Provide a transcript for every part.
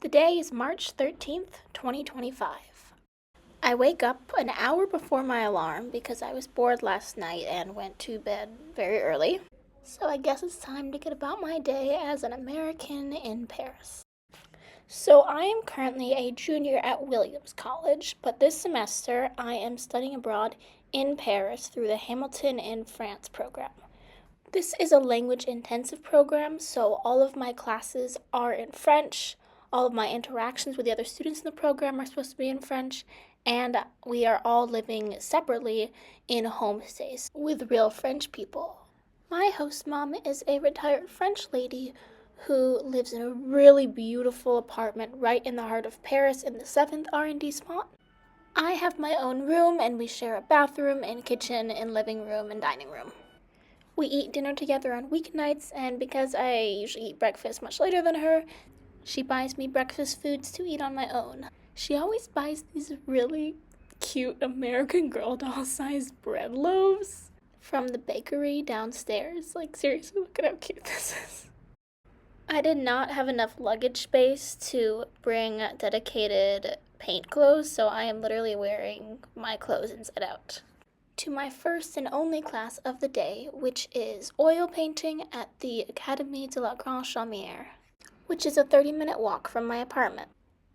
The day is March 13th, 2025. I wake up an hour before my alarm because I was bored last night and went to bed very early. So I guess it's time to get about my day as an American in Paris. So I am currently a junior at Williams College, but this semester I am studying abroad in Paris through the Hamilton in France program. This is a language-intensive program, so all of my classes are in French. All of my interactions with the other students in the program are supposed to be in French, and we are all living separately in homestays with real French people. My host mom is a retired French lady who lives in a really beautiful apartment right in the heart of Paris in the 7th arrondissement. I have my own room, and we share a bathroom and kitchen and living room and dining room. We eat dinner together on weeknights, and because I usually eat breakfast much later than her, she buys me breakfast foods to eat on my own. She always buys these really cute American Girl doll-sized bread loaves from the bakery downstairs. Like, seriously, look at how cute this is. I did not have enough luggage space to bring dedicated paint clothes, so I am literally wearing my clothes inside out to my first and only class of the day, which is oil painting at the Académie de la Grande Chaumière, which is a 30-minute walk from my apartment.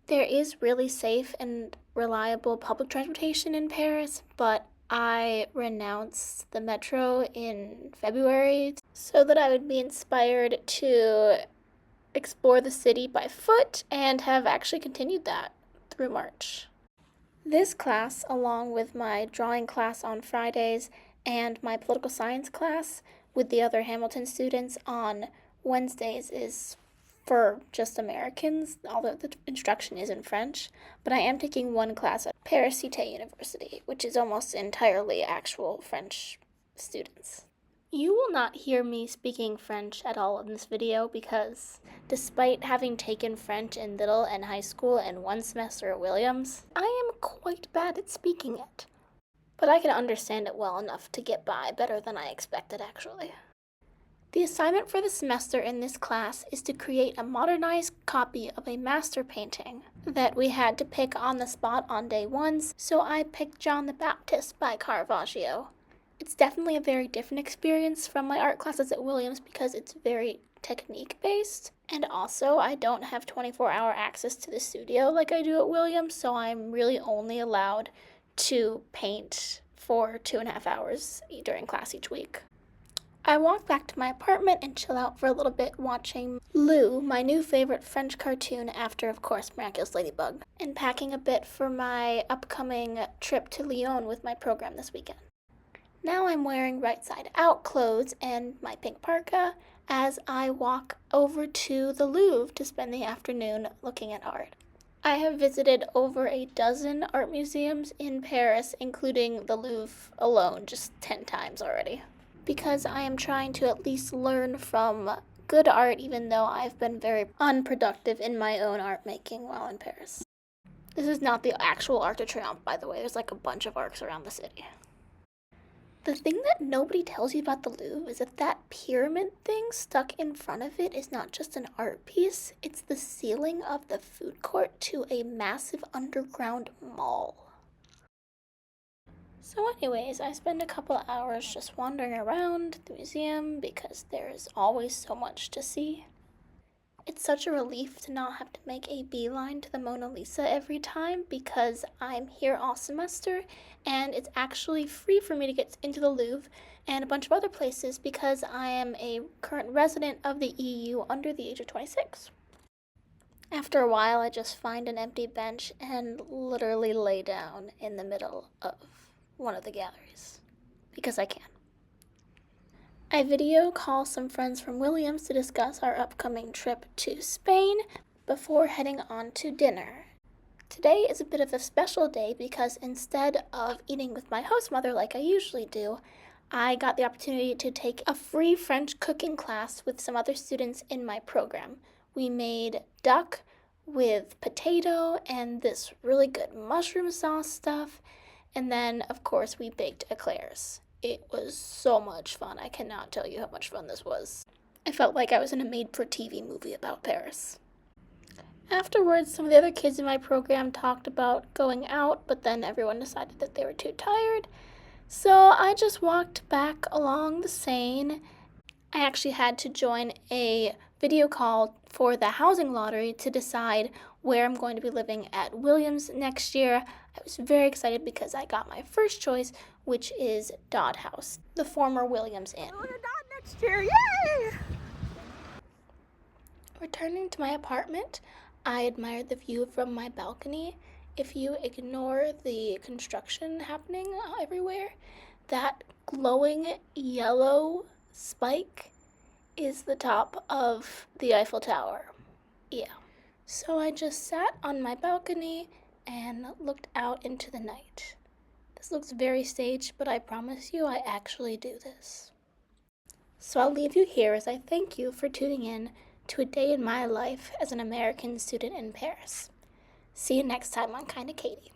There is really safe and reliable public transportation in Paris, but I renounced the metro in February so that I would be inspired to explore the city by foot, and have actually continued that through March. This class, along with my drawing class on Fridays and my political science class with the other Hamilton students on Wednesdays, is for just Americans, although the instruction is in French. But I am taking one class at Paris Cité University, which is almost entirely actual French students. You will not hear me speaking French at all in this video because, despite having taken French in middle and high school and one semester at Williams, I am quite bad at speaking it. But I can understand it well enough to get by, better than I expected actually. The assignment for the semester in this class is to create a modernized copy of a master painting that we had to pick on the spot on day 1, so I picked John the Baptist by Caravaggio. It's definitely a very different experience from my art classes at Williams because it's very technique-based, and also I don't have 24-hour access to the studio like I do at Williams, so I'm really only allowed to paint for 2.5 hours during class each week. I walk back to my apartment and chill out for a little bit watching Lou, my new favorite French cartoon after, of course, Miraculous Ladybug, and packing a bit for my upcoming trip to Lyon with my program this weekend. Now I'm wearing right-side-out clothes and my pink parka as I walk over to the Louvre to spend the afternoon looking at art. I have visited over a dozen art museums in Paris, including the Louvre alone, just 10 times already, because I am trying to at least learn from good art, even though I've been very unproductive in my own art making while in Paris. This is not the actual Arc de Triomphe, by the way. There's like a bunch of arcs around the city. The thing that nobody tells you about the Louvre is that pyramid thing stuck in front of it is not just an art piece, it's the ceiling of the food court to a massive underground mall. So anyways, I spend a couple hours just wandering around the museum because there's always so much to see. It's such a relief to not have to make a beeline to the Mona Lisa every time because I'm here all semester and it's actually free for me to get into the Louvre and a bunch of other places because I am a current resident of the EU under the age of 26. After a while, I just find an empty bench and literally lay down in the middle of one of the galleries because I can. I video call some friends from Williams to discuss our upcoming trip to Spain before heading on to dinner. Today is a bit of a special day because instead of eating with my host mother like I usually do, I got the opportunity to take a free French cooking class with some other students in my program. We made duck with potato and this really good mushroom sauce stuff, and then of course we baked eclairs. It was so much fun. I cannot tell you how much fun this was. I felt like I was in a made-for-TV movie about Paris. Afterwards, some of the other kids in my program talked about going out, but then everyone decided that they were too tired. So I just walked back along the Seine. I actually had to join a video call for the housing lottery to decide where I'm going to be living at Williams next year. I was very excited because I got my first choice, which is Dodd House, the former Williams Inn. Going to Dodd next year, yay! Returning to my apartment, I admired the view from my balcony. If you ignore the construction happening everywhere, that glowing yellow spike is the top of the Eiffel Tower. Yeah. So I just sat on my balcony and looked out into the night. This looks very staged, but I promise you I actually do this. So I'll leave you here as I thank you for tuning in to a day in my life as an American student in Paris. See you next time on Kinda Katie.